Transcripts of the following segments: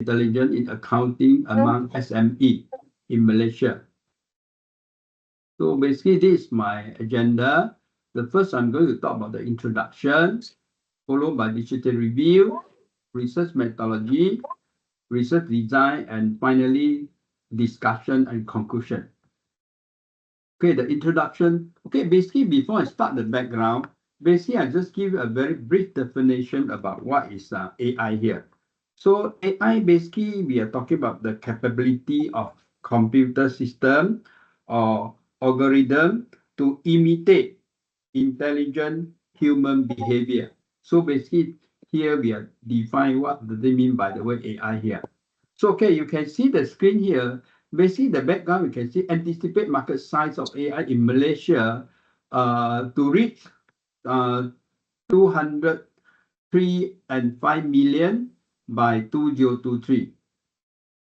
intelligence in accounting among SME in Malaysia. So basically, this is my agenda. The first, I'm going to talk about the introduction, followed by digital review, research methodology, research design, and finally, discussion and conclusion. Okay, the introduction. Okay, basically, before I start the background, basically, I just give a very brief definition about what is AI here. So AI, basically, we are talking about the capability of computer system or algorithm to imitate intelligent human behavior. So basically, here we are define what do they mean by the word AI here. So okay, you can see the screen here. Basically, the background you can see anticipate market size of AI in Malaysia to reach 203 and 5 million by 2023.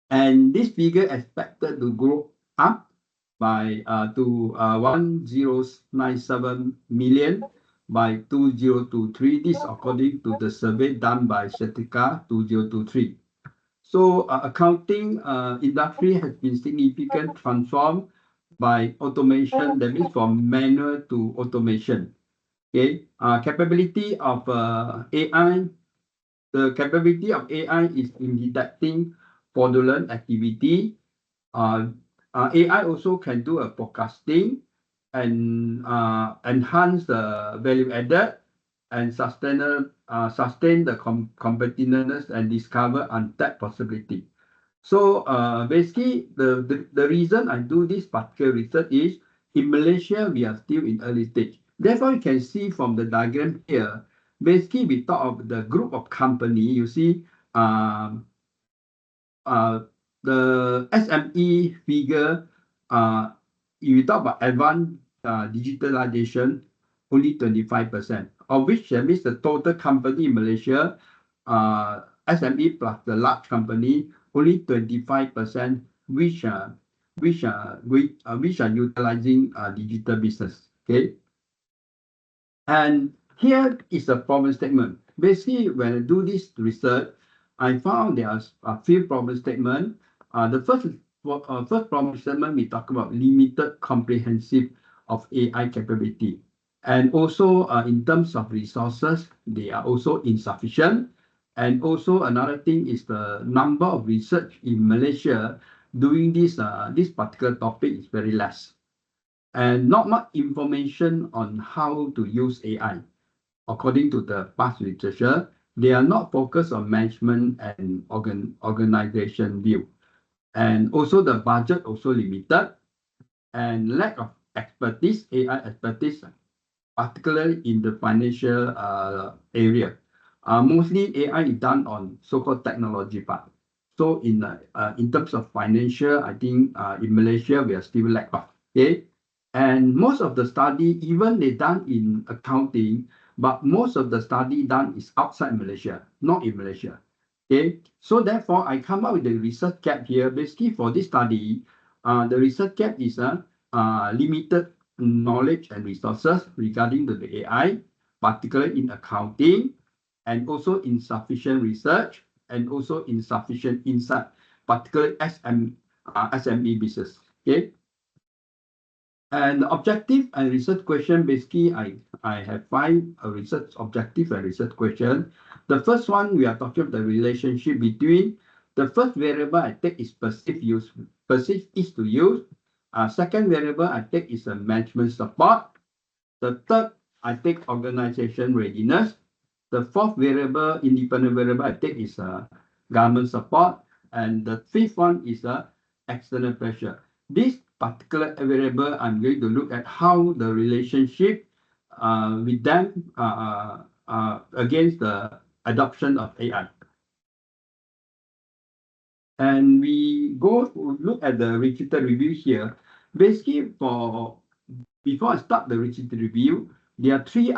And this figure expected to grow up by to 1097 million by 2023. This according to the survey done by Statistica 2023. So accounting industry has been significantly transformed by automation, that means from manual to automation. Okay, capability of AI. The capability of AI is in detecting fraudulent activity. AI also can do a forecasting and enhance the value added and sustain the competitiveness and discover untapped possibility. So basically, the reason I do this particular research is in Malaysia, we are still in early stage. Therefore, you can see from the diagram here, basically, we talk of the group of company. You see the SME figure, you talk about advanced digitalization, only 25%, of which that means the total company in Malaysia, SME plus the large company, only 25%, which are utilizing digital business. Okay, and here is a problem statement. Basically, when I do this research, I found there are a few problem statements. The first problem statement, we talk about limited comprehensive of AI capability. And also in terms of resources, they are also insufficient. And also another thing is the number of research in Malaysia doing this particular topic is very less. And not much information on how to use AI. According to the past literature, they are not focused on management and organization view. And also the budget also limited and lack of expertise, AI expertise, particularly in the financial area. Mostly AI is done on so-called technology part. So in terms of financial, I think in Malaysia, we are still lack of. Okay. And most of the study, even they done in accounting, but most of the study done is outside Malaysia, not in Malaysia. Okay, so therefore I come up with the research gap here. Basically for this study, the research gap is limited knowledge and resources regarding to the AI, particularly in accounting, and also insufficient research, and also insufficient insight, particularly SME business. Okay. And objective and research question, basically, I have 5 research objective and research question. The first one, we are talking about the relationship between the first variable I take is perceived is to use. Second variable I take is a management support. The third, I take organization readiness. The fourth variable, independent variable I take is government support. And the fifth one is external pressure. This particular variable, I'm going to look at how the relationship with them against the adoption of AI. And we go look at the register review here. Basically, before I start the register review, there are 3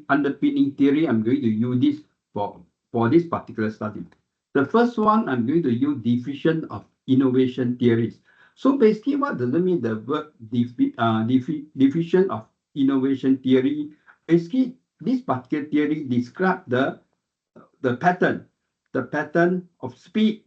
underpinning theory I'm going to use this for this particular study. The first one, I'm going to use diffusion of innovation theories. So basically, what does it mean, the word diffusion of innovation theory? Basically, this particular theory describes the pattern of speed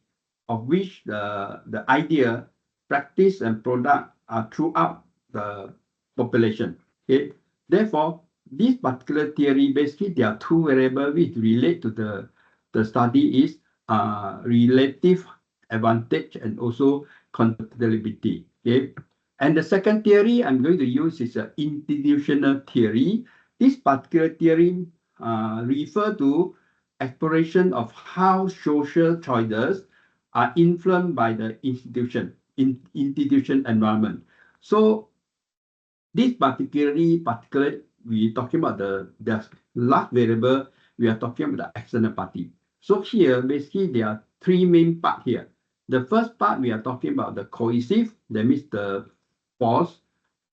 of which the idea, practice, and product are throughout the population. Okay, therefore, this particular theory, basically there are two variables which relate to the study is relative advantage and also compatibility. Okay, and the second theory I'm going to use is an institutional theory. This particular theory refer to exploration of how social choices are influenced by the institution environment. So this particular we talking about the last variable, we are talking about the external party. So here basically there are three main part here. The first part we are talking about the cohesive, that means the force,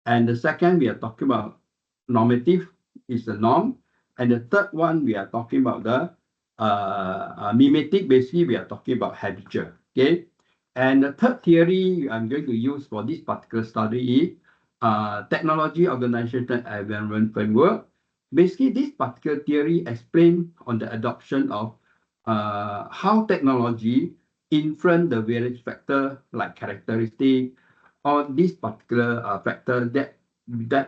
and the second we are talking about normative is the norm, and the third one we are talking about the mimetic. Basically we are talking about habitual. Okay, and the third theory I'm going to use for this particular study is technology organization environment framework. Basically, this particular theory explains on the adoption of how technology influence the various factor like characteristic or this particular factor that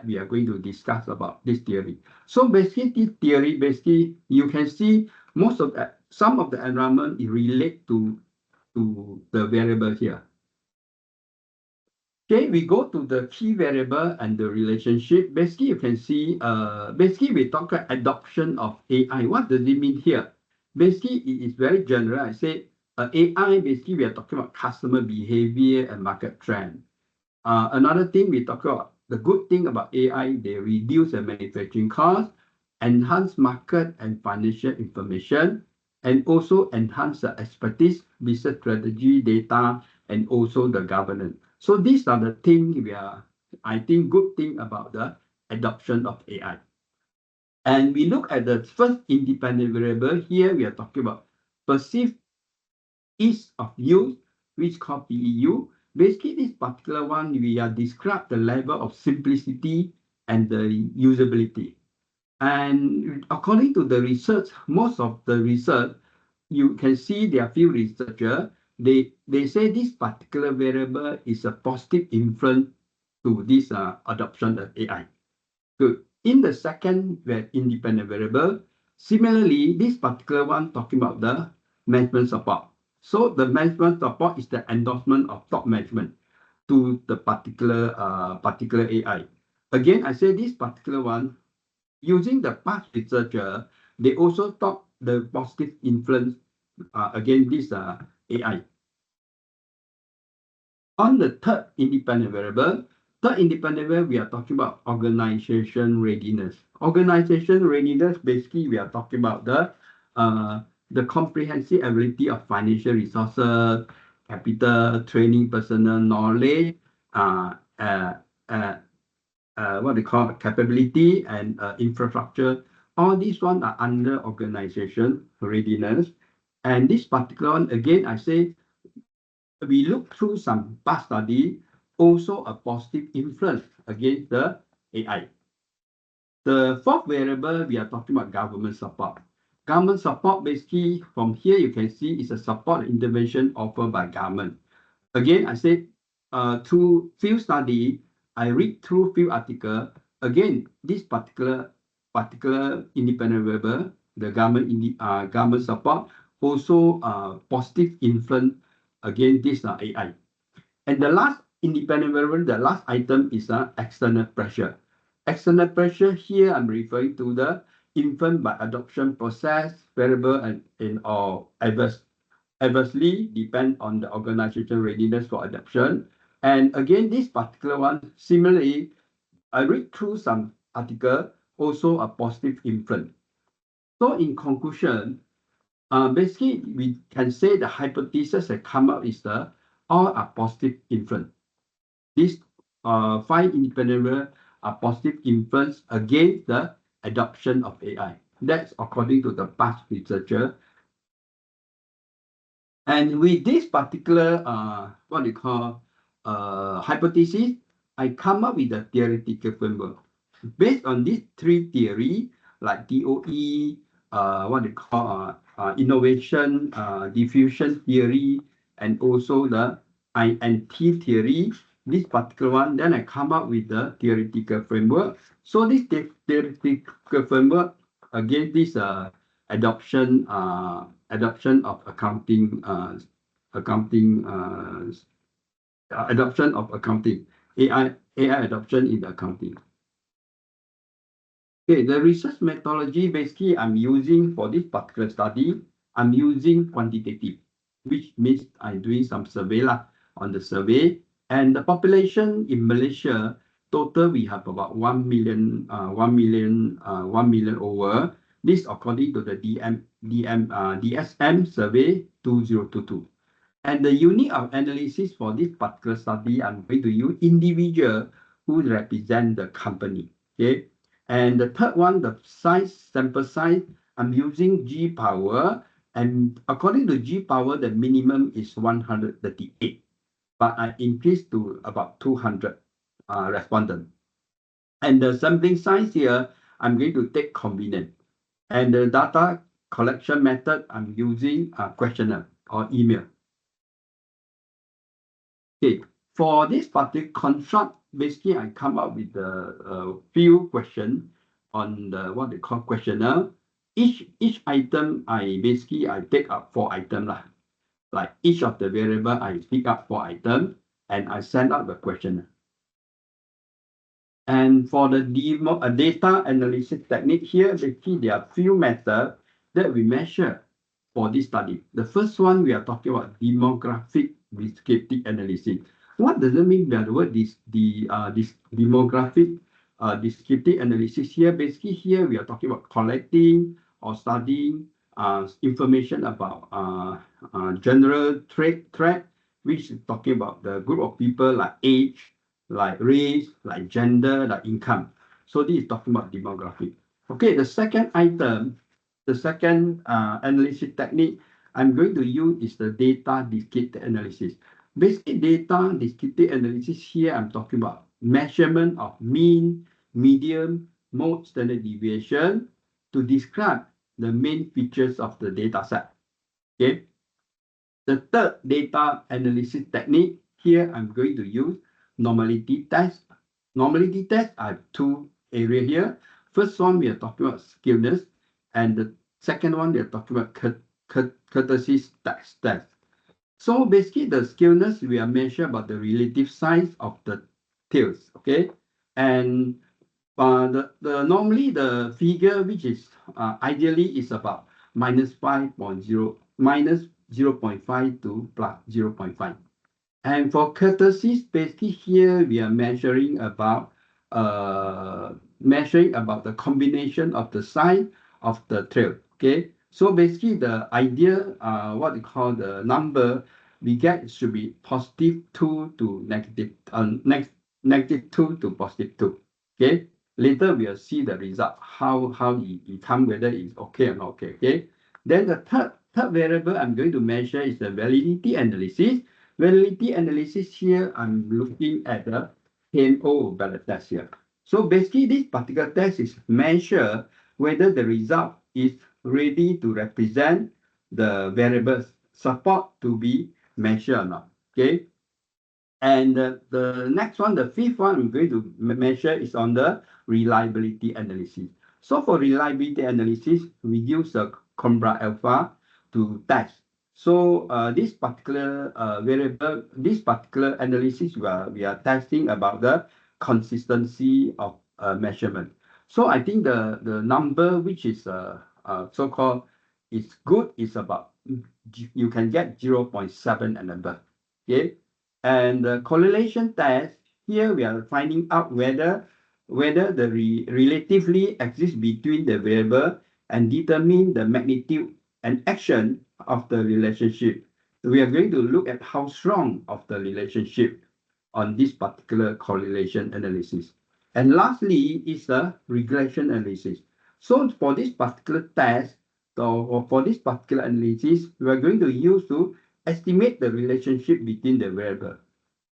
we are going to discuss about this theory. So basically, this theory basically you can see most of some of the environment relate to the variable here. Okay, we go to the key variable and the relationship. Basically, you can see, basically we talk about adoption of AI. What does it mean here? Basically, it is very general. I say AI, basically we are talking about customer behavior and market trend. Another thing we talk about, the good thing about AI, they reduce the manufacturing cost, enhance market and financial information, and also enhance the expertise, business strategy, data, and also the governance. So these are the things I think, good thing about the adoption of AI. And we look at the first independent variable. Here we are talking about perceived ease of use, which called PEU. Basically, this particular one, we are describe the level of simplicity and the usability. And according to the research, most of the research, you can see there are few researchers, they say this particular variable is a positive influence to this adoption of AI. Good. In the second independent variable, similarly, this particular one talking about the management support. So the management support is the endorsement of top management to the particular AI. Again, I say this particular one, using the past researcher, they also talk the positive influence against this AI. On the third independent variable, we are talking about organization readiness. Organization readiness, basically, we are talking about the comprehensive ability of financial resources, capital, training, personal knowledge, what they call capability and infrastructure. All these ones are under organization readiness. And this particular one, again, I say, we look through some past study, also a positive influence against the AI. The fourth variable, we are talking about government support. Government support, basically, from here you can see is a support intervention offered by government. Again, I said, through field study, I read through few articles. Again, this particular independent variable, the government support, also positive influence against this AI. And the last independent variable, the last item is external pressure. External pressure here, I'm referring to the influence by adoption process, variable and or adversely depend on the organization readiness for adoption. And again, this particular one, similarly, I read through some article, also a positive influence. So in conclusion, basically, we can say the hypothesis that come up is all are positive influence. These 5 independent variables are positive influence against the adoption of AI. That's according to the past researcher. And with this particular, what we call hypothesis, I come up with a theoretical framework. Based on these 3 theory, like DOE, what they call innovation, diffusion theory, and also the INT theory. This particular one, then I come up with the theoretical framework. So this theoretical framework, again, this adoption of accounting, adoption of accounting, AI adoption in the accounting. Okay, the research methodology basically I'm using for this particular study, I'm using quantitative, which means I'm doing some survey lah on the survey. And the population in Malaysia, total we have about 1 million, 1 million over. This according to the DSM survey 2022. And the unit of analysis for this particular study, I'm going to use individual who represent the company. Okay. And the third one, the sample size, I'm using G power. And according to G power, the minimum is 138. But I increased to about 200 respondents. And the sampling size here, I'm going to take convenient. And the data collection method, I'm using a questionnaire or email. Okay, for this particular construct, basically I come up with a few questions on the what they call questionnaire. Each item I take up 4 items lah. Like each of the variable I pick up 4 items and I send out the questionnaire. And for the data analysis technique here, basically there are few methods that we measure for this study. The first one we are talking about demographic descriptive analysis. What does it mean by the word this demographic descriptive analysis here? Basically here we are talking about collecting or studying information about general trait, which is talking about the group of people like age, like race, like gender, like income. So this is talking about demographic. Okay, the second item, the second analysis technique I'm going to use is the data descriptive analysis. Basically, data descriptive analysis here, I'm talking about measurement of mean, median, mode, standard deviation to describe the main features of the data set. Okay. The third data analysis technique here, I'm going to use normality test. Normality test, I have 2 areas here. First one, we are talking about skewness, and the second one, we are talking about courtesy test. So basically, the skewness, we are measuring about the relative size of the tails, okay? And normally the figure, which is ideally is about minus 5.0, minus 0.5 to plus 0.5. And for courtesy, basically here we are measuring about the combination of the size of the tail. Okay, so basically the idea, what we call the number we get should be positive 2 to negative 2 to positive 2. Okay, later we'll see the result how it come, whether it's okay or not okay. Okay, then the third variable I'm going to measure is the validity analysis. Validity analysis here, I'm looking at the PMO ballot test here. So basically, this particular test is measure whether the result is ready to represent the variables support to be measured or not. Okay. And the next one, the fifth one I'm going to measure is on the reliability analysis. So for reliability analysis, we use a Combra Alpha to test. So this particular variable, this particular analysis, we are testing about the consistency of measurement. So I think the number which is so-called is good is about, you can get 0.7 and above. Okay. And the correlation test, here we are finding out whether the relatively exists between the variable and determine the magnitude and action of the relationship. We are going to look at how strong of the relationship on this particular correlation analysis. And lastly is the regression analysis. So for this particular test, or for this particular analysis, we are going to use to estimate the relationship between the variable.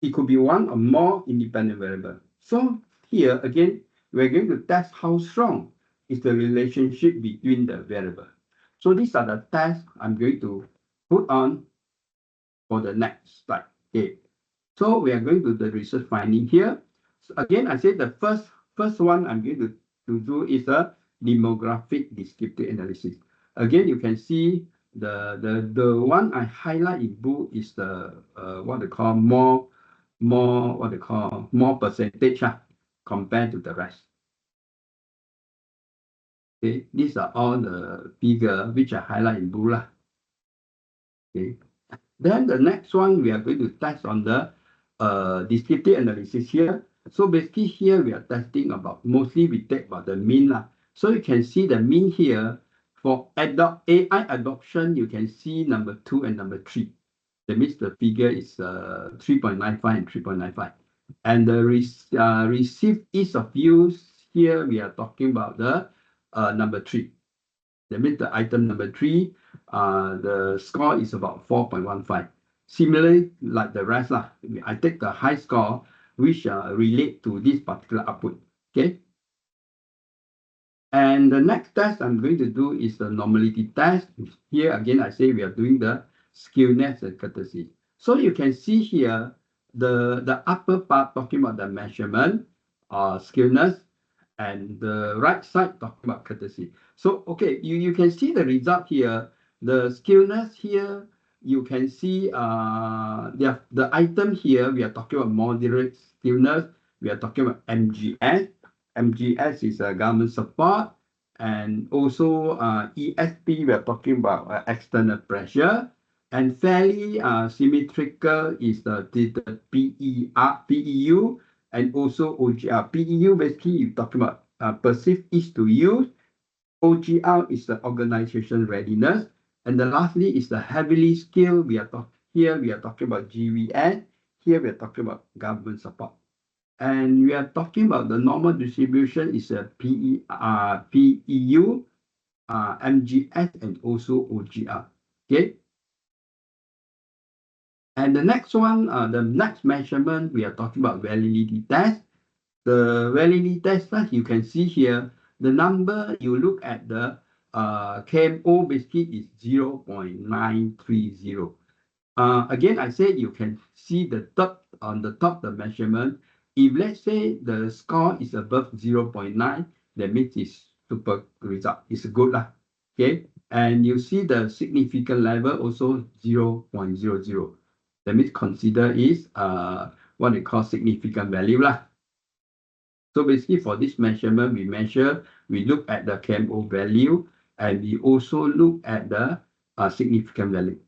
It could be one or more independent variable. So here again, we're going to test how strong is the relationship between the variable. So these are the tests I'm going to put on for the next slide. Okay. So we are going to the research finding here. So again, I said the first one I'm going to do is a demographic descriptive analysis. Again, you can see the one I highlight in blue is the what they call more percentage compared to the rest. Okay, these are all the figure which I highlight in blue lah. Okay. Then the next one we are going to test on the descriptive analysis here. So basically here we are testing about mostly we take about the mean lah. So you can see the mean here for AI adoption. You can see number 2 and number 3. That means the figure is 3.95 and 3.95. And the received ease of use here we are talking about the number 3. That means the item number 3, the score is about 4.15. Similarly, like the rest, I take the high score, which relate to this particular output. Okay. And the next test I'm going to do is the normality test. Here again, I say we are doing the skewness and courtesy. So you can see here the upper part talking about the measurement, skewness, and the right side talking about courtesy. So, okay, you can see the result here. The skewness here, you can see the item here, we are talking about moderate skewness. We are talking about MGS. MGS is a government support. And also ESP, we are talking about external pressure. And fairly symmetrical is the PEU. And also OGR. PEU, basically, you're talking about perceived ease to use. OGR is the organization readiness. And then lastly is the heavily skilled. We are talking about GVN. Here we are talking about government support. And we are talking about the normal distribution is a PEU, MGS, and also OGR. Okay. And the next one, the next measurement, we are talking about validity test. The validity test, you can see here, the number you look at the KMO basically is 0.930. Again, I said you can see the top on the top the measurement. If let's say the score is above 0.9, that means it's super result. It's good lah. Okay, and you see the significant level also 0.00. That means consider is what they call significant value lah. So basically for this measurement, we look at the KMO value and we also look at the significant value.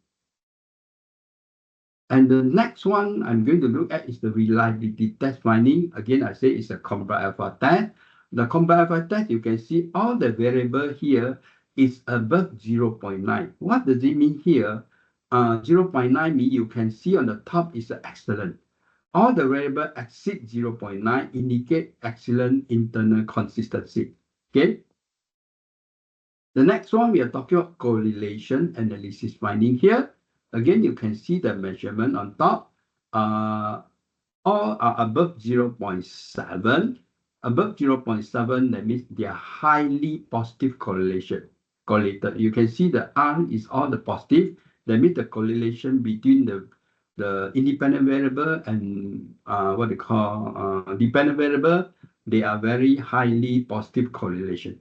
And the next one I'm going to look at is the reliability test finding. Again, I say it's a combat alpha test. The combat alpha test, you can see all the variable here is above 0.9. What does it mean here? 0.9 means you can see on the top is excellent. All the variable exceed 0.9 indicate excellent internal consistency. Okay. The next one, we are talking about correlation analysis finding here. Again, you can see the measurement on top. All are above 0.7. Above 0.7, that means they are highly positive correlated. You can see the R is all the positive. That means the correlation between the independent variable and what they call dependent variable, they are very highly positive correlation.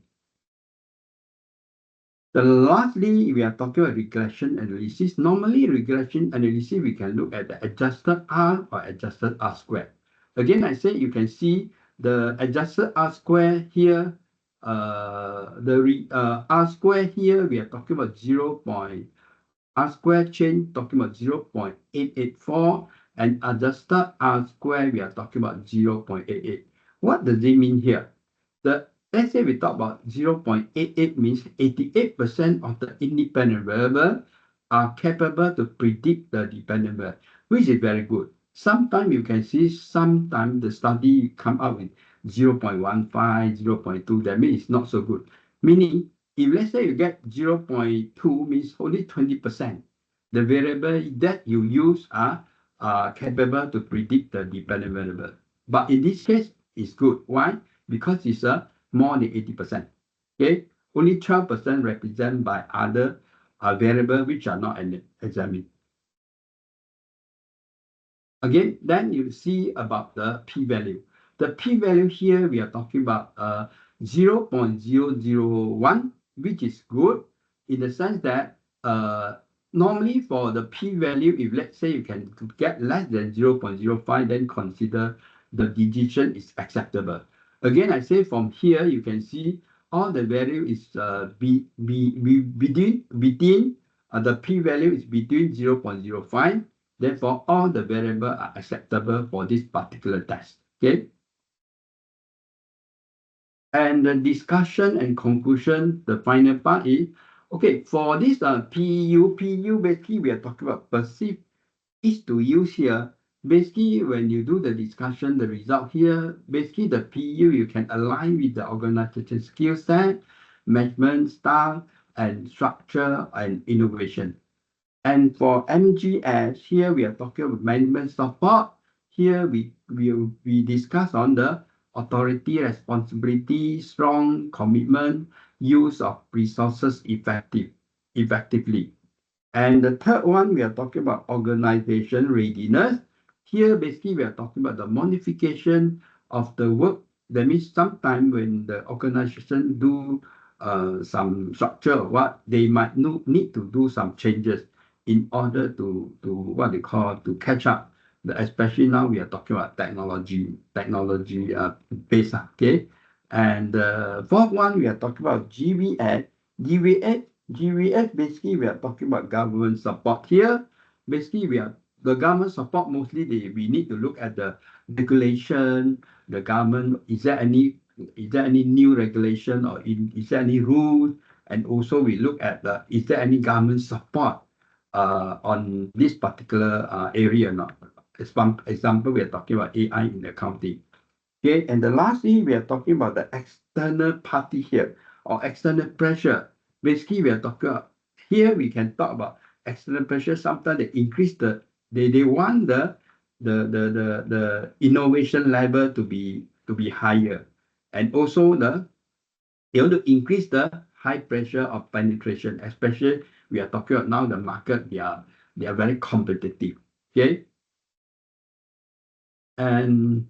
Then lastly, we are talking about regression analysis. Normally, regression analysis, we can look at the adjusted R or adjusted R squared. Again, I say you can see the adjusted R square here. R square here, we are talking about R square change, talking about 0.884, and adjusted R square, we are talking about 0.88. What does it mean here? Let's say we talk about 0.88 means 88% of the independent variable are capable to predict the dependent variable, which is very good. Sometimes you can see, sometimes the study come up with 0.15, 0.2, that means it's not so good. Meaning, if let's say you get 0.2 means only 20%, the variable that you use are capable to predict the dependent variable. But in this case, it's good. Why? Because it's more than 80%. Okay, only 12% represented by other variables which are not examined. Again, then you see about the p-value. The p-value here, we are talking about 0.001, which is good in the sense that normally for the p-value, if let's say you can get less than 0.05, then consider the decision is acceptable. Again, I say from here, you can see all the value is between the p-value is between 0.05. Therefore, all the variables are acceptable for this particular test. Okay. And the discussion and conclusion, the final part is, okay, for this PU basically we are talking about perceived is to use here. Basically, when you do the discussion, the result here, basically the PU you can align with the organization skill set, management style, and structure and innovation. And for MGS, here we are talking about management support. Here we discuss on the authority, responsibility, strong commitment, use of resources effectively. And the third one, we are talking about organization readiness. Here, basically, we are talking about the modification of the work. That means sometime when the organization do some structure or what, they might need to do some changes in order to what they call to catch up. Especially now we are talking about technology based. Okay. And the fourth one, we are talking about GVS. GVS, basically, we are talking about government support here. Basically, the government support mostly we need to look at the regulation, the government, is there any new regulation or is there any rules? And also we look at is there any government support on this particular area or not? Example, we are talking about AI in accounting. Okay, and the lastly, we are talking about the external party here or external pressure. Basically, we are talking about here we can talk about external pressure. Sometimes they increase they want the innovation level to be higher, and also they want to increase the high pressure of penetration. Especially we are talking about now the market they are very competitive. Okay, and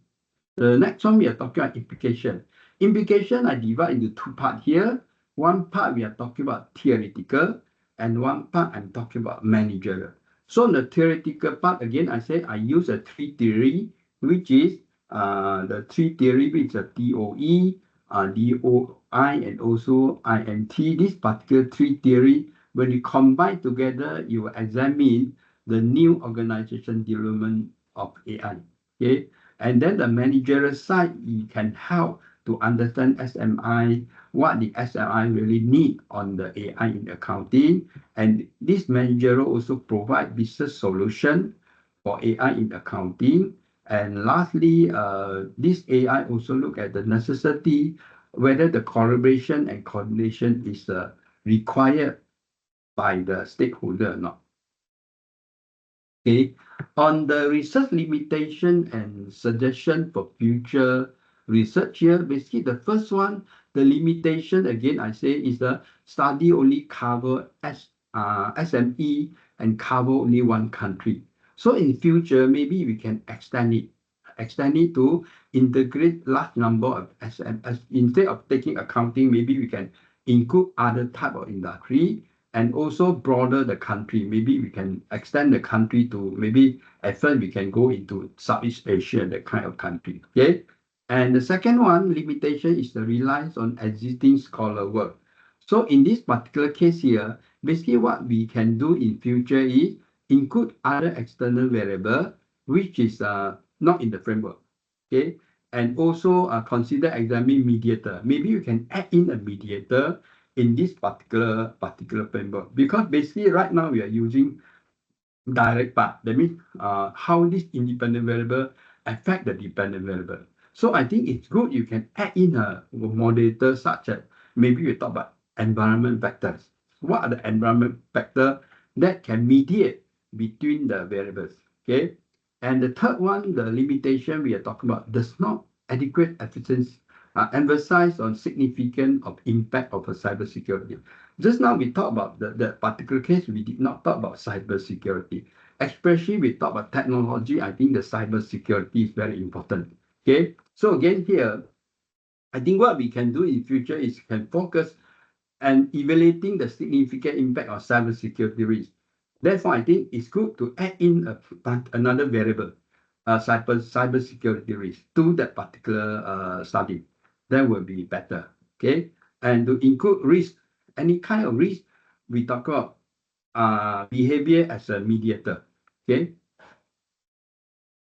the next one, we are talking about implication. Implication, I divide into two parts here. One part, we are talking about theoretical, and one part, I'm talking about managerial. So in the theoretical part, again, I say I use a three theory, which is the three theory, which is a DOE, DOI, and also INT. This particular three theory, when you combine together, you will examine the new organization development of AI. Okay. And then the managerial side, you can help to understand SMI, what the SMI really need on the AI in accounting. And this managerial also provide business solution for AI in accounting. And lastly, this AI also look at the necessity, whether the collaboration and coordination is required by the stakeholder or not. Okay, on the research limitation and suggestion for future research here, basically the first one, the limitation again I say is the study only cover SME and cover only one country. So in future, maybe we can extend it to integrate large number of SMS. Instead of taking accounting, maybe we can include other type of industry and also broader the country. Maybe we can extend the country to maybe at first we can go into Southeast Asia, that kind of country. Okay. And the second one, limitation is the reliance on existing scholar work. So in this particular case here, basically what we can do in future is include other external variable, which is not in the framework. Okay. And also consider examining mediator. Maybe you can add in a mediator in this particular framework, because basically right now we are using direct part. That means how this independent variable affect the dependent variable. So I think it's good you can add in a moderator such as maybe we talk about environment factors. What are the environment factors that can mediate between the variables? Okay. And the third one, the limitation we are talking about does not adequate efficiency emphasize on significance of impact of a cybersecurity. Just now we talked about the particular case, we did not talk about cybersecurity. Especially we talk about technology, I think the cybersecurity is very important. Okay, so again here, I think what we can do in future is can focus and evaluating the significant impact of cybersecurity risk. Therefore, I think it's good to add in another variable, cybersecurity risk to that particular study. That will be better. Okay, and to include risk, any kind of risk, we talk about behavior as a mediator. Okay,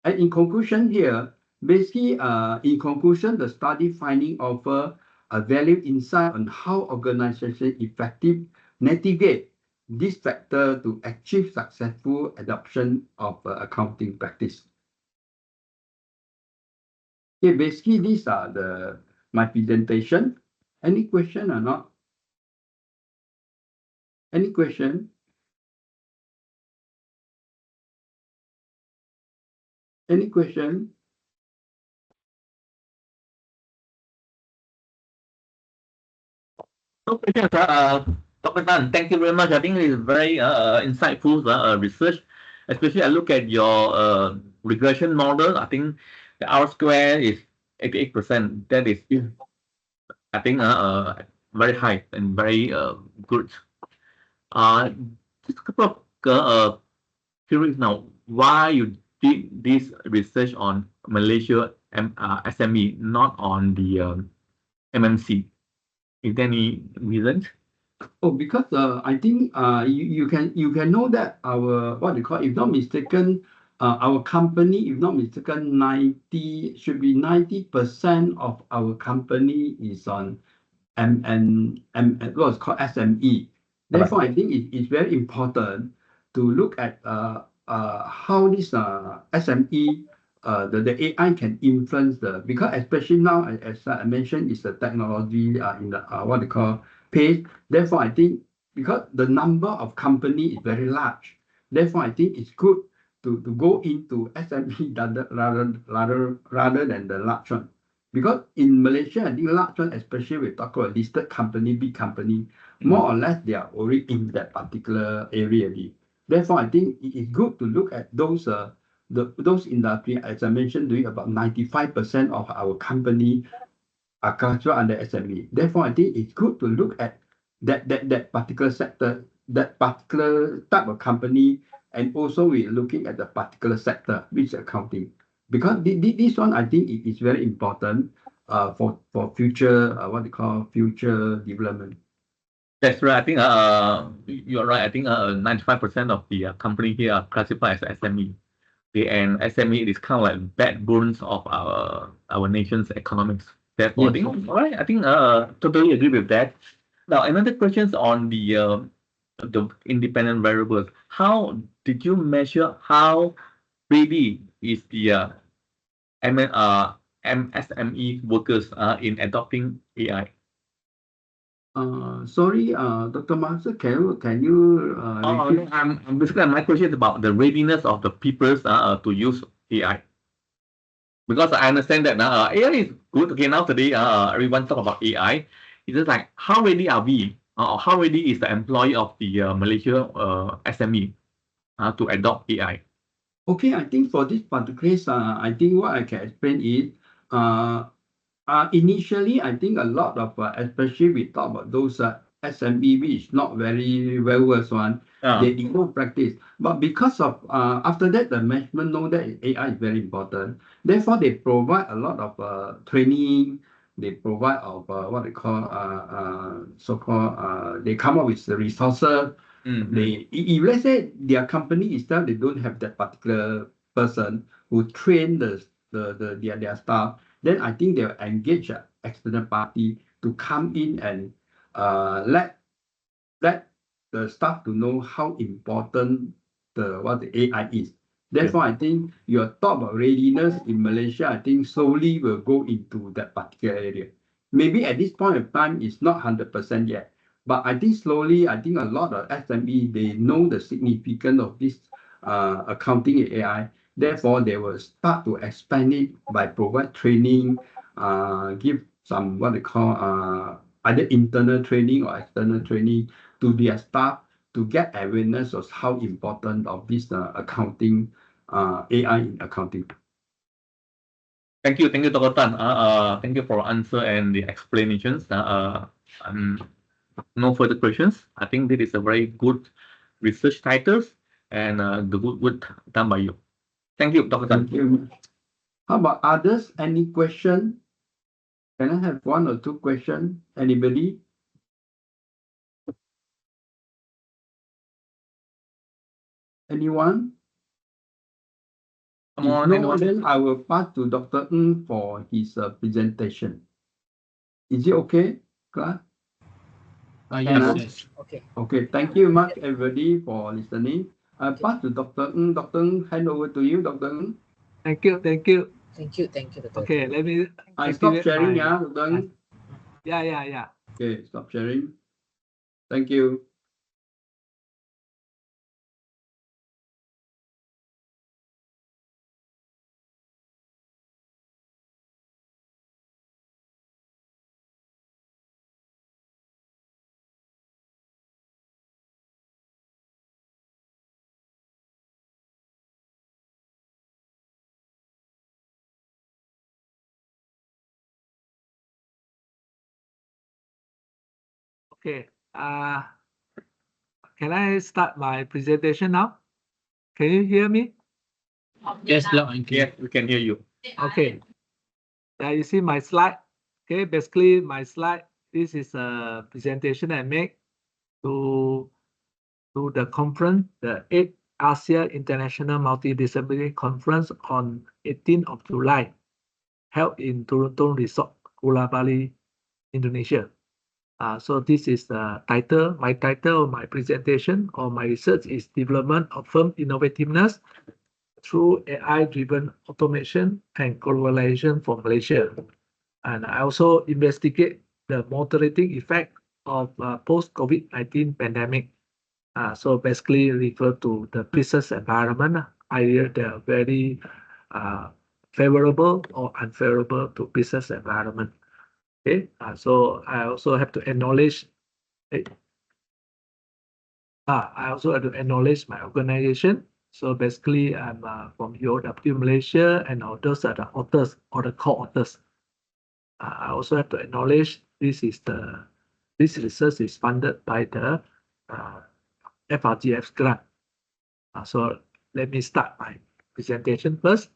and in conclusion here, basically, in conclusion, the study finding offer a valuable insight on how organizations effectively navigate this factor to achieve successful adoption of accounting practice. Okay, basically, these are my presentation. Any question or not? Any question? Any question? No questions, Dr. Tan. Thank you very much. I think it is very insightful research. Especially, I look at your regression model. I think the R square is 88%. That is, Yeah. I think, very high and very good. Just a couple of curious now. Why you did this research on Malaysia SME, not on the MNC? Is there any reason? Oh, because I think you can know that our what they call, if not mistaken, our company, if not mistaken, 90% of our company is on what's called SME. Therefore, I think it's very important to look at how this SME the AI can influence because especially now, as I mentioned, is the technology in the what they call pace. Therefore, I think because the number of company is very large, therefore I think it's good to go into SME rather than the large one. Because in Malaysia, I think large one, especially we talk about listed company, big company, more or less they are already in that particular area. Therefore, I think it is good to look at those industry, as I mentioned, doing about 95% of our company are classified under SME. Therefore, I think it's good to look at that particular sector, that particular type of company, and also we're looking at the particular sector, which is accounting. Because this one, I think it is very important for future, what they call future development. That's right. I think you're right. I think 95% of the company here are classified as SME. And SME is kind of like backbones of our nation's economics. Therefore, Yes. I think all right. I think totally agree with that. Now, another question is on the independent variables. How did you measure how ready is the MSME workers in adopting AI? Sorry, Dr. Master, can you repeat? I'm basically my question is about the readiness of the people to use AI. Because I understand that AI is good. Okay, now today everyone talk about AI. It's just like how ready are we, or how ready is the employee of the Malaysia SME to adopt AI? Okay, I think for this particular case, I think what I can explain is, initially, I think a lot of, especially we talk about those SME, which is not very well versed one, they don't practice. But because of after that, the management know that AI is very important. Therefore, they provide a lot of training. They provide of what they call so-called they come up with the resources. If let's say their company itself, they don't have that particular person who train their staff, then I think they'll engage an external party to come in and let the staff to know how important what the AI is. Therefore, I think your talk about readiness in Malaysia, I think slowly will go into that particular area. Maybe at this point of time, it's not 100% yet. But I think slowly, I think a lot of SME, they know the significance of this accounting in AI. Therefore, they will start to expand it by provide training, give some what they call either internal training or external training to their staff to get awareness of how important of this accounting, AI in accounting. Thank you, Dr. Tan. Thank you for answer and the explanations. No further questions. I think this is a very good research titles and the good done by you. Thank you, Dr. Tan. Thank you. How about others? Any question? Can I have one or two questions? Anybody? Anyone? Come If on, no, anyone? then I will pass to Dr. Ng for his presentation. Is it okay, class? Yes, yes. Okay. Okay, thank you much, everybody, for listening. I pass to Dr. Ng. Dr. Ng, hand over to you, Dr. Ng. Thank you. Thank you, Dr. Okay, let me I stop activate sharing, my. yeah, Dr. Ng. Yeah. Okay, stop sharing. Thank you. Okay. Can I start my presentation now? Can you hear me? Yes, loud and clear. Yes, we can hear you. Okay. Yeah, you see my slide. Okay, basically my slide. This is a presentation I make to the conference, the 8th ASEAN International Multidisciplinary Conference on 18th of July, held in Toronto Resort, Pulau Bali, Indonesia. So this is the title. My title of my presentation or my research is Development of Firm Innovativeness through AI-driven automation and globalization for Malaysia. And I also investigate the moderating effect of post-COVID-19 pandemic. So basically refer to the business environment, either they're very favorable or unfavorable to business environment. Okay, so I also have to acknowledge. I also have to acknowledge my organization. So basically, I'm from UOW Malaysia, and those are the authors or the co-authors. I also have to acknowledge this research is funded by the FRGF grant. So let me start my presentation first.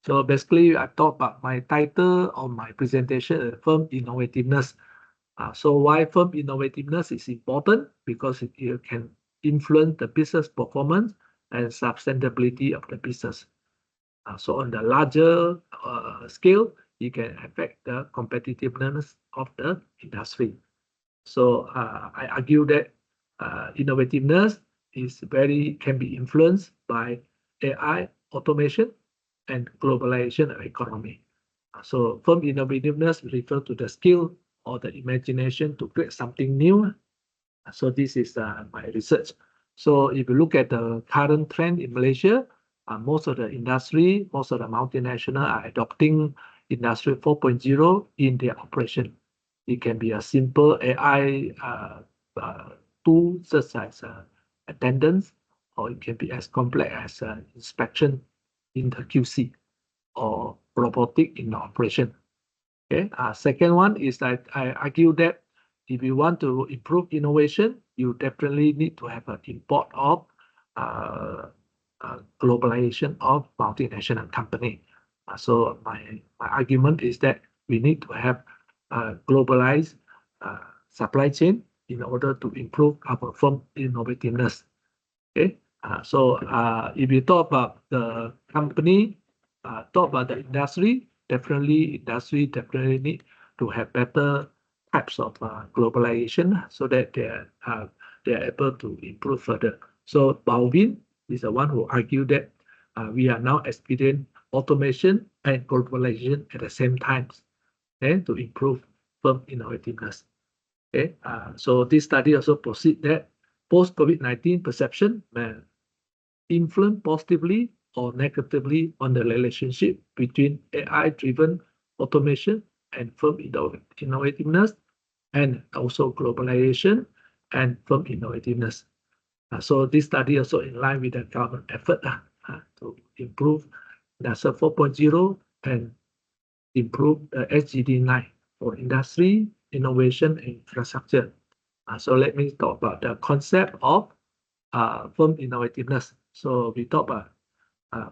So basically, I talk about my title of my presentation, Firm Innovativeness. So why firm innovativeness is important? Because it can influence the business performance and sustainability of the business. So on the larger scale, it can affect the competitiveness of the industry. So I argue that innovativeness can be influenced by AI, automation, and globalization of economy. So firm innovativeness refers to the skill or the imagination to create something new. So this is my research. So if you look at the current trend in Malaysia, most of the industry, most of the multinational are adopting Industry 4.0 in their operation. It can be a simple AI tool such as attendance, or it can be as complex as inspection in the QC or robotic in the operation. Okay. Second one is that I argue that if you want to improve innovation, you definitely need to have an import of globalization of multinational company. So my argument is that we need to have globalized supply chain in order to improve our firm innovativeness. Okay. So if you talk about the company, talk about the industry, industry definitely need to have better types of globalization so that they're able to improve further. So Balvin is the one who argued that we are now experiencing automation and globalization at the same time, to improve firm innovativeness. Okay. So this study also proceeds that post-COVID-19 perception may influence positively or negatively on the relationship between AI-driven automation and firm innovativeness. and also globalization and firm innovativeness. So this study also in line with the government effort to improve NASA 4.0 and improve the SGD 9 for industry, innovation, and infrastructure. So let me talk about the concept of firm innovativeness. So we talk about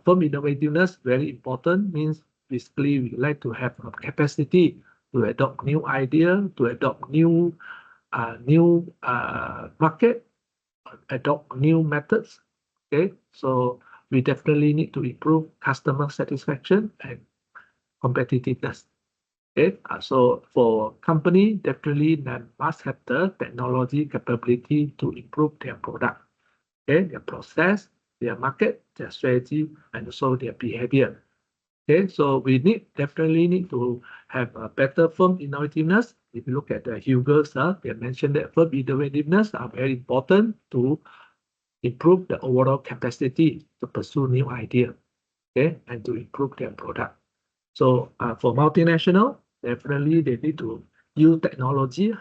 firm innovativeness, very important, means basically we like to have a capacity to adopt new idea, to adopt new market, adopt new methods. Okay, so we definitely need to improve customer satisfaction and competitiveness. Okay, so for company, definitely they must have the technology capability to improve their product, okay, their process, their market, their strategy, and also their behavior. Okay, so we definitely need to have a better firm innovativeness. If you look at the Hughes, they mentioned that firm innovativeness are very important to improve the overall capacity to pursue new idea, okay, and to improve their product. So for multinational, definitely they need to use technology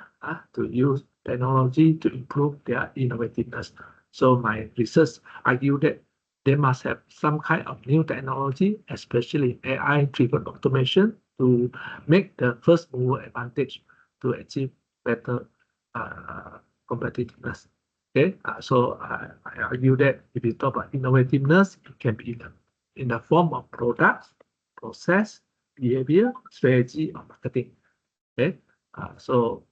to improve their innovativeness. So my research argue that they must have some kind of new technology, especially AI-driven automation, to make the first mover advantage to achieve better competitiveness. Okay, so I argue that if you talk about innovativeness, it can be in the form of products, process, behavior, strategy, or marketing. Okay, so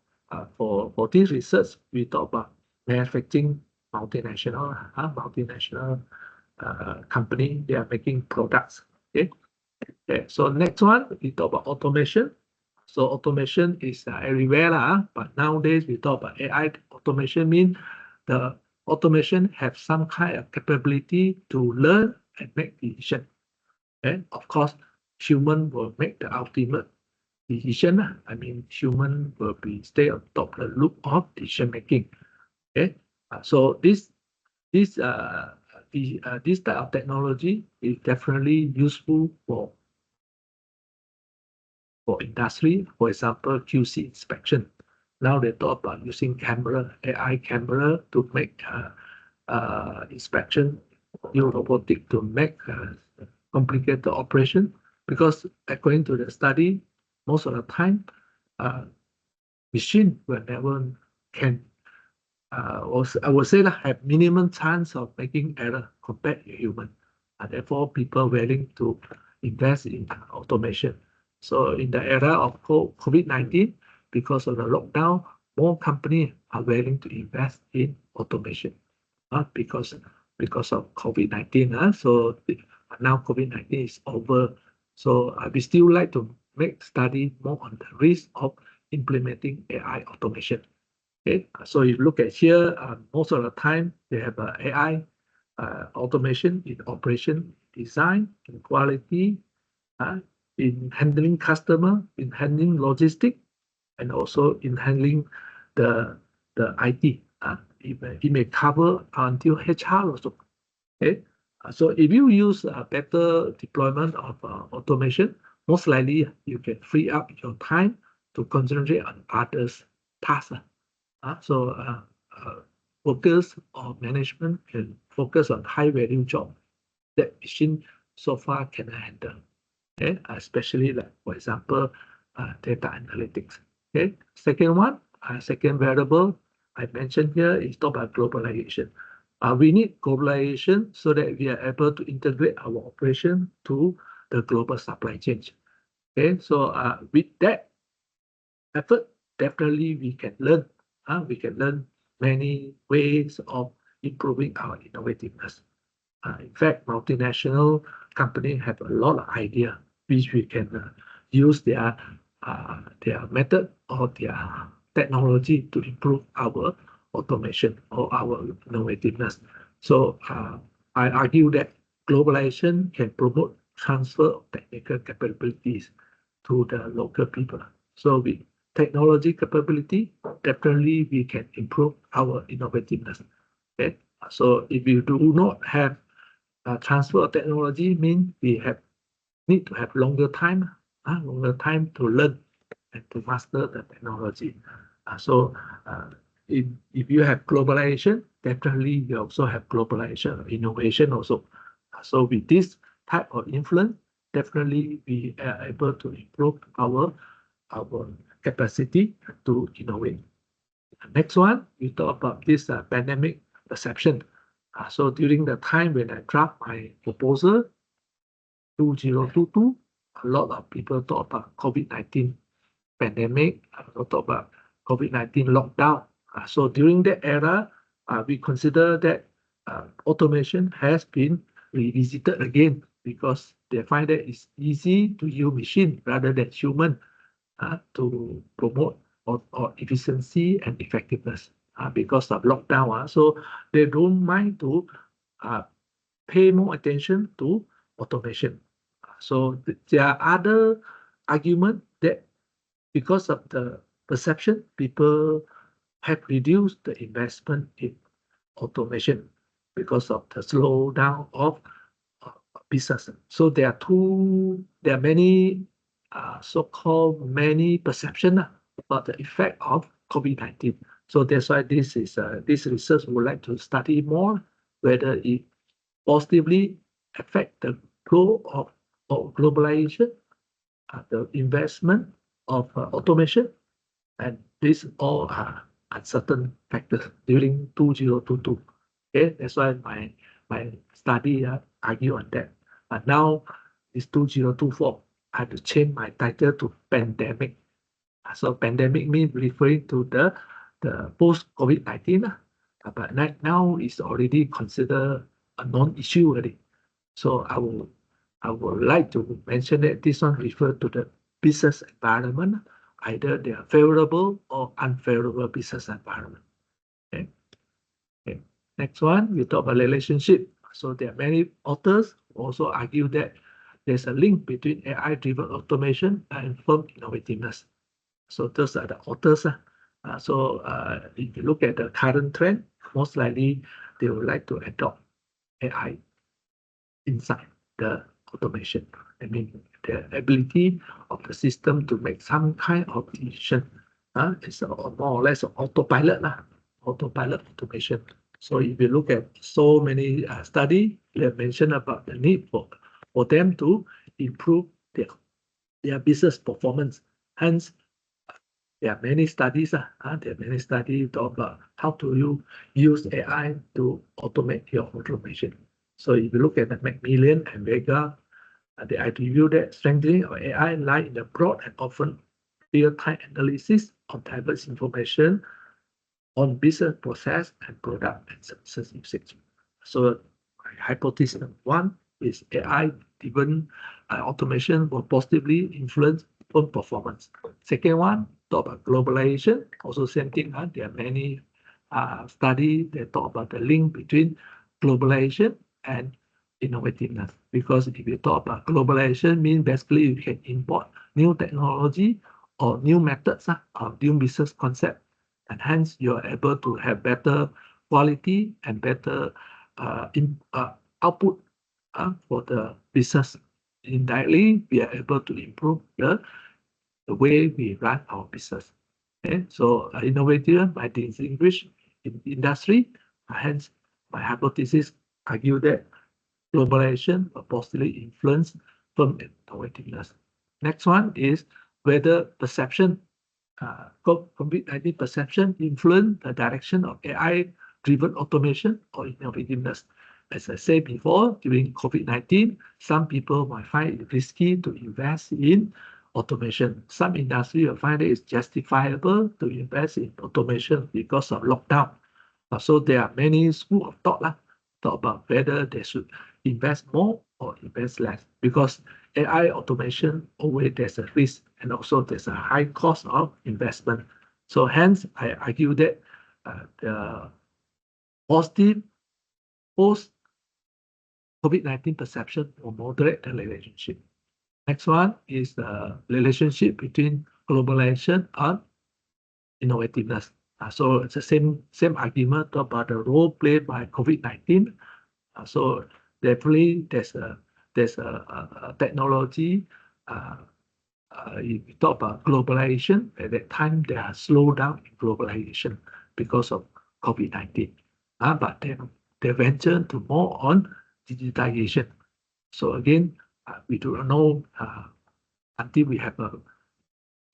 for this research, we talk about manufacturing multinational company. They are making products. Okay, so next one we talk about automation. So automation is everywhere, but nowadays we talk about AI automation. Means the automation have some kind of capability to learn and make decision. And of course, human will make the ultimate decision. I mean, human will be stay on top of the loop of decision making. Okay, so this type of technology is definitely useful for industry. For example, QC inspection. Now they talk about using camera, AI camera to make inspection, new robotic to make complicated operation, because according to the study, most of the time, machine will never can, I would say have minimum chance of making error compared to human. And therefore, people willing to invest in automation. So in the era of COVID-19, because of the lockdown, more companies are willing to invest in automation, because of COVID-19. So now COVID-19 is over. So we still like to make study more on the risk of implementing AI automation. Okay, so you look at here, most of the time they have AI automation in operation, design, in quality, in handling customer, in handling logistic, and also in handling the IT. It may cover until HR also. Okay, so if you use a better deployment of automation, most likely you can free up your time to concentrate on others' tasks. So workers or management can focus on high value job that machine so far cannot handle. Okay, especially like for example, data analytics. Okay, second variable I mentioned here is talk about globalization. We need globalization so that we are able to integrate our operation to the global supply chain. Okay, so with that effort, definitely we can learn. We can learn many ways of improving our innovativeness. In fact, multinational companies have a lot of idea which we can use their method or their technology to improve our automation or our innovativeness. So I argue that globalization can promote transfer of technical capabilities to the local people. So with technology capability, definitely we can improve our innovativeness. Okay, so if you do not have transfer of technology, means we need to have longer time to learn and to master the technology. If you have globalization, definitely you also have globalization, innovation also. So with this type of influence, definitely we are able to improve our capacity to innovate. Next one, we talk about this pandemic perception. So during the time when I draft my proposal, 2022, a lot of people talk about COVID-19 pandemic, talk about COVID-19 lockdown. So during that era, we consider that automation has been revisited again because they find that it's easy to use machine rather than human to promote or efficiency and effectiveness because of lockdown. So they don't mind to pay more attention to automation. So there are other arguments that because of the perception, people have reduced the investment in automation because of the slowdown of business. So there are many so-called many perception about the effect of COVID-19. So that's why this research would like to study more whether it positively affect the growth of globalization, the investment of automation, and these all are uncertain factors during 2022. Okay, that's why my study argue on that. But now it's 2024. I have to change my title to pandemic. So pandemic means referring to the post COVID-19. But now it's already considered a non-issue already. So I would like to mention that this one refers to the business environment, either they are favorable or unfavorable business environment. Okay. Okay. Next one, we talk about relationship. So there are many authors who also argue that there's a link between AI-driven automation and firm innovativeness. So those are the authors. If you look at the current trend, most likely they would like to adopt AI inside the automation. I mean, the ability of the system to make some kind of decision. It's more or less autopilot automation. So if you look at so many studies, they have mentioned about the need for them to improve their business performance. Hence, there are many studies. There are many studies about how to use AI to automate your automation. So if you look at the Macmillan and Vega, they attribute that strengthening of AI lie in the broad and often real-time analysis of diverse information on business process and product and services usage. So hypothesis one is AI-driven automation will positively influence firm performance. Second one, talk about globalization. Also same thing. There are many studies that talk about the link between globalization and innovativeness. Because if you talk about globalization, means basically you can import new technology or new methods of new business concept, and hence you are able to have better quality and better output for the business. Indirectly, we are able to improve the way we run our business. Okay? So innovative by distinguish in industry. Hence, my hypothesis argue that globalization will positively influence firm innovativeness. Next one is whether perception, COVID-19 perception influence the direction of AI-driven automation or innovativeness. As I said before, during COVID-19, some people might find it risky to invest in automation. Some industry will find it is justifiable to invest in automation because of lockdown. So there are many schools of thought about whether they should invest more or invest less, because AI automation always there's a risk and also there's a high cost of investment. So hence I argue that the positive post COVID-19 perception will moderate the relationship. Next one is the relationship between globalization and innovativeness. So it's the same argument about the role played by COVID-19. So definitely there's a technology if we talk about globalization, at that time there are slowdown in globalization because of COVID-19. But then they venture to more on digitization. So again, we do not know until we have a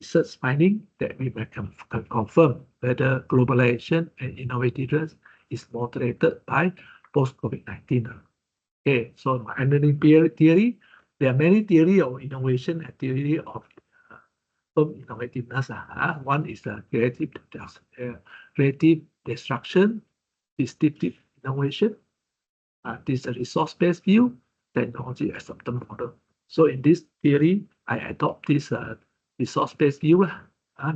research finding that we can confirm whether globalization and innovativeness is moderated by post-COVID-19. Okay, so my underlying theory, there are many theory of innovation and theory of innovativeness. One is the creative destruction, distinctive innovation. This is a resource-based view, technology acceptance model. So in this theory, I adopt this resource-based view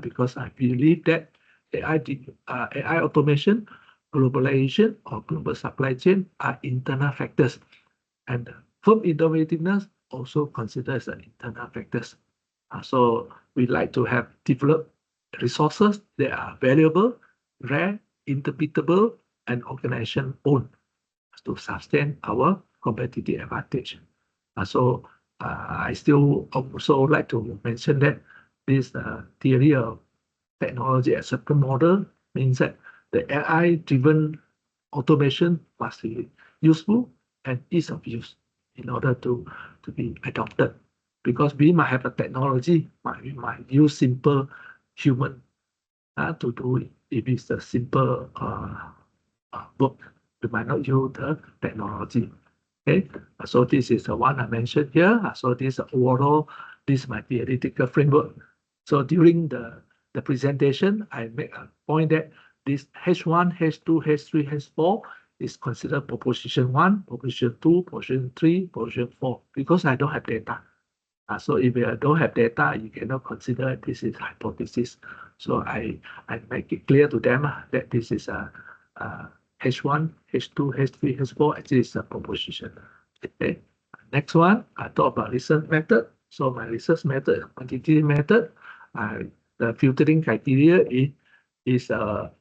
because I believe that AI automation, globalization, or global supply chain are internal factors, and firm innovativeness also considers as internal factors. So we like to have developed resources that are valuable, rare, interpretable, and organization owned to sustain our competitive advantage. So I still also like to mention that this theory of technology acceptance model means that the AI-driven automation must be useful and ease of use in order to be adopted. Because we might have a technology, we might use simple human to do it. If it's a simple work, we might not use the technology. Okay, so this is the one I mentioned here. So this overall, this might be a theoretical framework. So during the presentation, I make a point that this H1, H2, H3, H4 is considered proposition 1, proposition 2, proposition 3, proposition 4, because I don't have data. So if you don't have data, you cannot consider this is hypothesis. So I make it clear to them that this is a H1, H2, H3, H4, actually is a proposition. Okay. Next one, I talk about research method. So my research method, quantitative method, the filtering criteria is a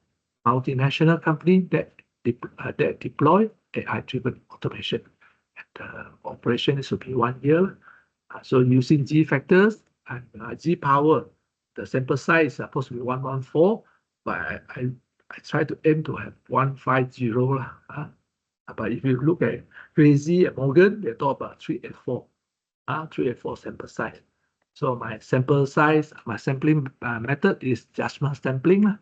multinational company that deploy AI-driven automation. And the operation is to be 1 year. So using G factors and G power, the sample size is supposed to be 114, but I try to aim to have 150. But if you look at Crazy and Morgan, they talk about 384. 384 sample size. So my sample size, my sampling method is judgment sampling.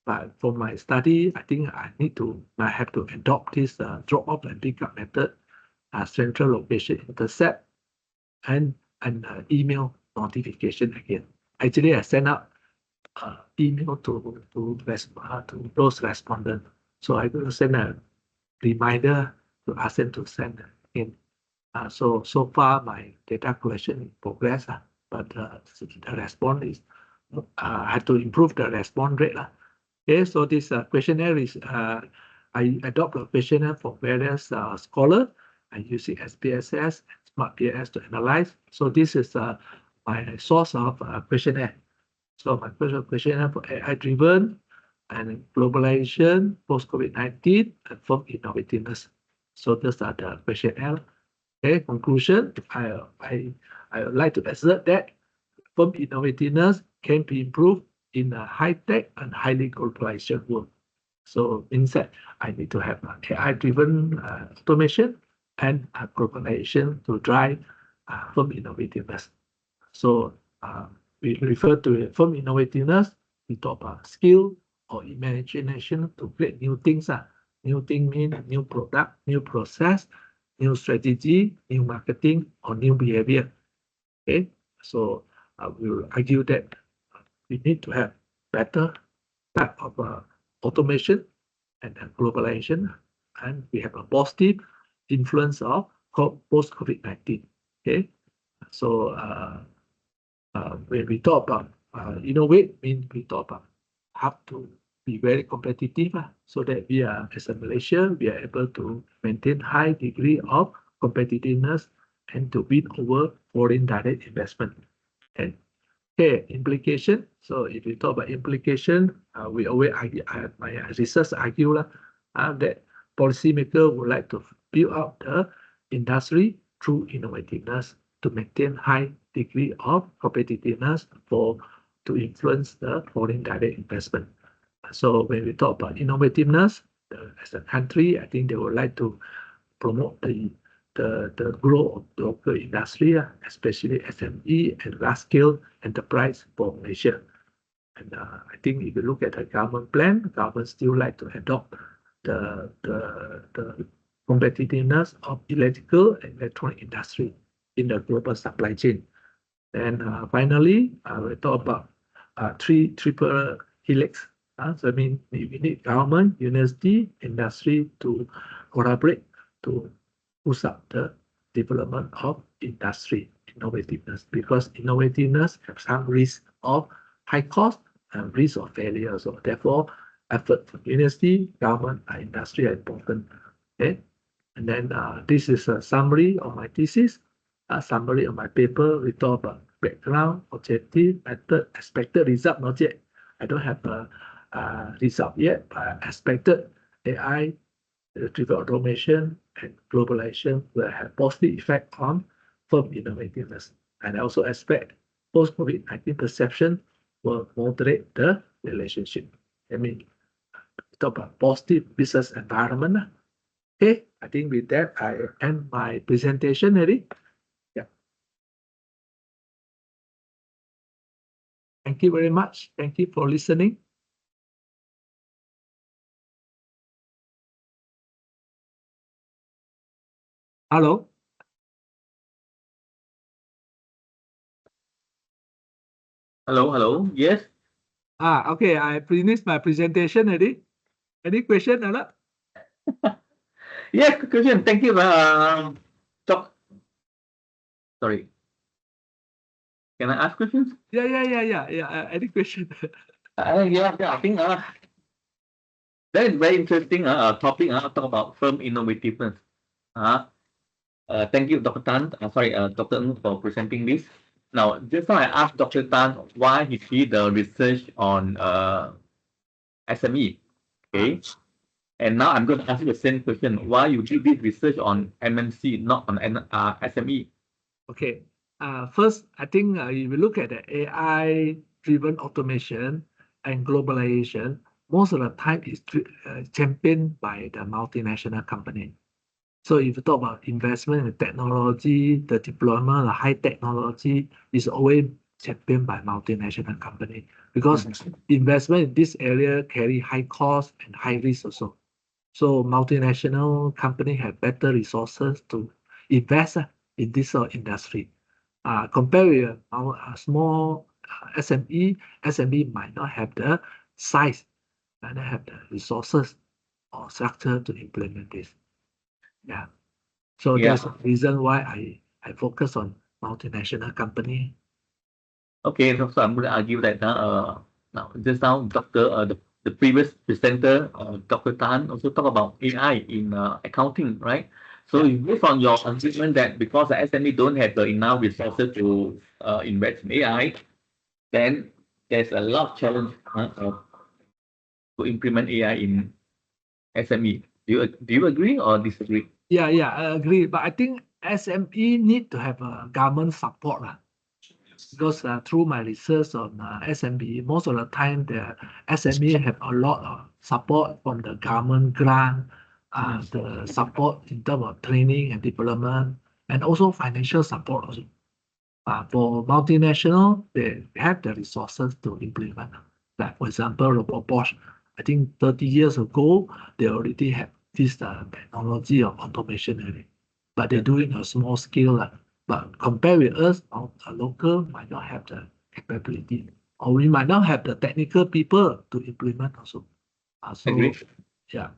But for my study, I think I have to adopt this drop-off and pick-up method, central location intercept, and email notification again. Actually, I send out email to those respondents. So I will send a reminder to ask them to send in. So far my data collection in progress, but the response is I have to improve the response rate. Okay, so this questionnaire is I adopt a questionnaire for various scholars. I use it as SPSS, Smart PAS to analyze. So this is my source of questionnaire. So my questionnaire for AI-driven and globalization, post-COVID-19, and firm innovativeness. So those are the questionnaire. Okay, conclusion, I would like to assert that firm innovativeness can be improved in a high-tech and highly globalized world. So means that I need to have AI-driven automation and globalization to drive firm innovativeness. So we refer to firm innovativeness, we talk about skill or imagination to create new things. New thing means new product, new process, new strategy, new marketing, or new behavior. Okay, so we will argue that we need to have better type of automation and globalization, and we have a positive influence of post-COVID-19. Okay, so when we talk about innovate, means we talk about how to be very competitive, so that we are, as a Malaysia, we are able to maintain high degree of competitiveness and to win over foreign direct investment. And okay, implication. So if we talk about implication, we always argue, my research argue that policymakers would like to build up the industry through innovativeness to maintain high degree of competitiveness to influence the foreign direct investment. So when we talk about innovativeness, as a country, I think they would like to promote the growth of the local industry, especially SME and large scale enterprise for Malaysia. And I think if you look at the government plan, the government still like to adopt the competitiveness of electrical and electronic industry in the global supply chain. And finally, we talk about triple helix. So I mean, we need government, university, industry to collaborate to push up the development of industry innovativeness, because innovativeness has some risk of high cost and risk of failure. So therefore, effort from university, government, and industry are important. Okay, and then this is a summary of my thesis, a summary of my paper. We talk about background, objective, method, expected result. Not yet. I don't have a result yet, but expected AI, driven automation, and globalization will have positive effect on firm innovativeness. And I also expect post-COVID-19 perception will moderate the relationship. I mean, talk about positive business environment. Okay, I think with that, I end my presentation already. Yeah. Thank you very much. Thank you for listening. Hello. Hello. Yes. Okay, I finished my presentation already. Any question, Anna? Yes, question. Thank you. Sorry. Can I ask questions? Yeah. Any question? Yeah. I think that is very interesting topic. Talk about firm innovativeness. Thank you, Dr. Tan. Dr. Ng for presenting this. Now, just now I asked Dr. Tan why he did the research on SME. Okay. And now I'm going to ask you the same question. Why you did this research on MNC, not on SME? Okay. First, I think if you look at the AI-driven automation and globalization, most of the time is championed by the multinational company. So if you talk about investment in technology, the deployment of high technology is always championed by multinational company, because investment in this area carry high cost and high risk also. So multinational company have better resources to invest in this industry. Compared with our small SME might not have the size, might not have the resources or structure to implement this. Yeah. So that's the reason why I focus on multinational company. Okay, so I'm going to argue that now just now the previous presenter, Dr. Tan, also talked about AI in accounting, right? So based on your argument that because the SME don't have the enough resources to invest in AI, then there's a lot of challenge to implement AI in SME. Do you agree or disagree? Yeah, I agree. But I think SME need to have a government support. Because through my research on SME, most of the time the SME have a lot of support from the government grant, the support in terms of training and development, and also financial support also. For multinational, they have the resources to implement. Like for example, Robot Bosch, I think 30 years ago, they already have this technology of automation already, but they do it on a small scale. But compared with us, our local might not have the capability, or we might not have the technical people to implement also. Agree. Yeah.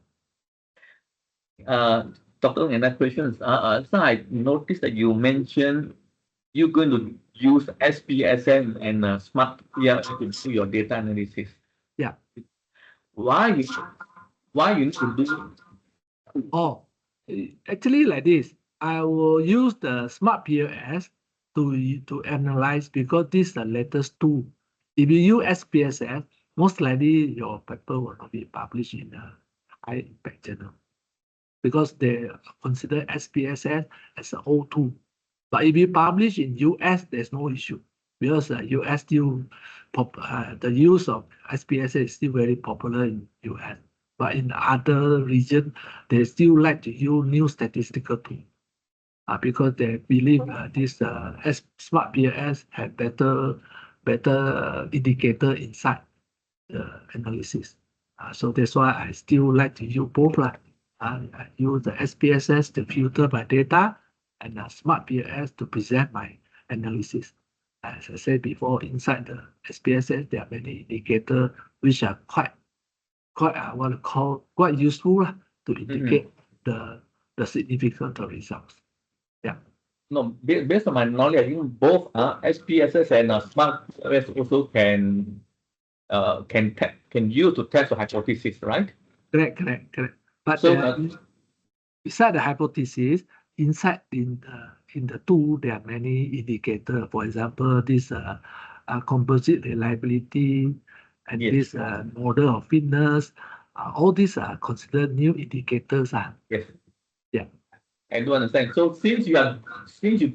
Dr. Another question. So I noticed that you mentioned you're going to use SPSM and smart PR to do your data analysis. Yeah. Why you need to do? Oh, actually like this. I will use the smart POS to analyze, because this is the latest tool. If you use SPSS, most likely your paper will not be published in a high impact journal, because they consider SPSS as an old tool. But if you publish in US, there's no issue because US still the use of SPSS is still very popular in US. But in other region, they still like to use new statistical tool because they believe this smart PLS have better indicator inside the analysis. So that's why I still like to use both. I use the SPSS to filter my data and smart PLS to present my analysis. As I said before, inside the SPSS, there are many indicators which are quite what I call quite useful to indicate the significance of results. Yeah. No, based on my knowledge, I think both SPSS and smart PLS also can use to test the hypothesis, right? Correct. But So beside the hypothesis, inside in the tool, there are many indicators. For example, this composite reliability and Yes. this model of fitness. All these are considered new indicators. Yes. Yeah. I do understand. So since you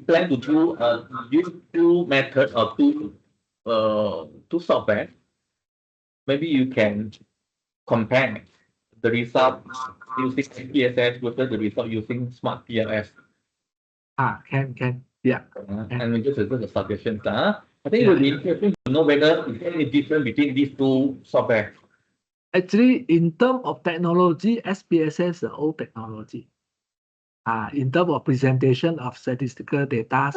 plan to do use two methods or two software, maybe you can compare the result using SPSS versus the result using smart PLS. Can. Yeah. And we just the suggestions. I think it would be interesting to know whether is there any difference between these two software. Actually, in terms of technology, SPSS is the old technology. In terms of presentation of statistical data,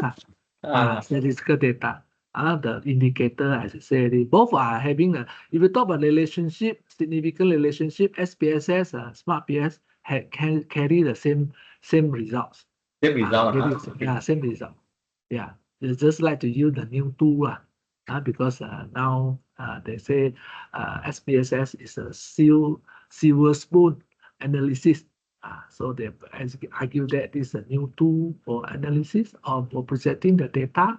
statistical data, the indicator, as I said, both are having if you talk about relationship, significant relationship, SPSS, smart PS can carry the same results. Same result. Same result. Yeah, it's just like to use the new tool, because now they say SPSS is a silver spoon analysis. So they argue that this is a new tool for analysis or for presenting the data.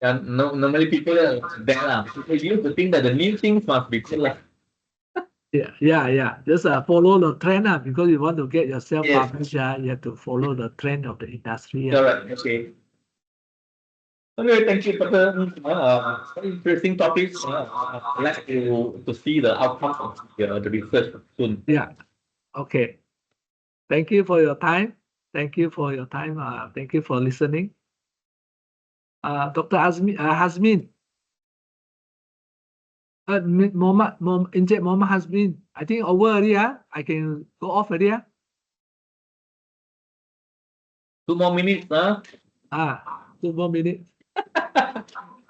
Normally people people used to think that the new things must be cool. Yeah. Just follow the trend, because you want to get yourself Yes. published, you have to follow the trend of the industry. Correct. Okay. Okay, thank you, Doctor. Very interesting topics. I'd like to see the outcome of the research soon. Yeah. Okay. Thank you for your time. Thank you for listening. Dr. Hazmin. Encik Mohammed Hazmin. I think over already. I can go off already. 2 more minutes. 2 more minutes.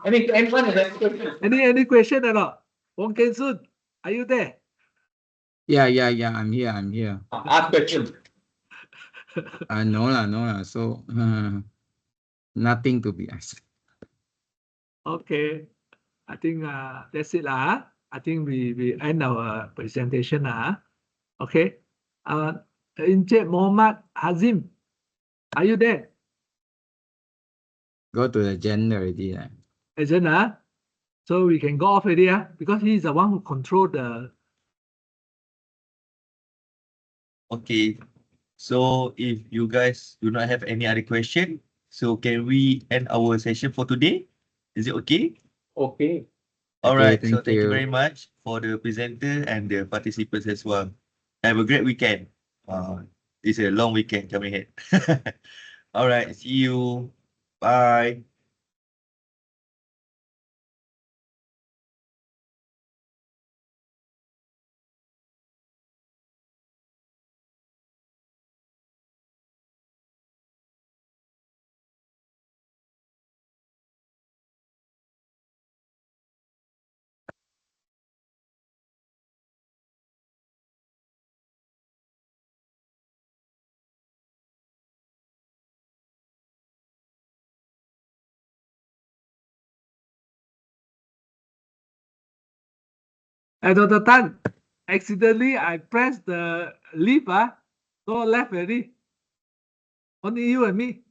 Anyone has any question? Any question or not? Wong Ken Soon, are you there? Yeah. I'm here. Ask questions. No lah. So nothing to be asked. Okay. I think that's it lah. I think we end our presentation lah. Okay. Encik Mohammed Hazim, are you there? Go to the agenda already. Agent, so we can go off already, because he is the one who control the. Okay, so if you guys do not have any other question, so can we end our session for today? Is it okay? Okay. All right, so thank thank you you. very much for the presenter and the participants as well. Have a great weekend. It's a long weekend coming ahead. All right, see you. Bye. Dr. Tan, accidentally I pressed the leave, so left already. Only you and me.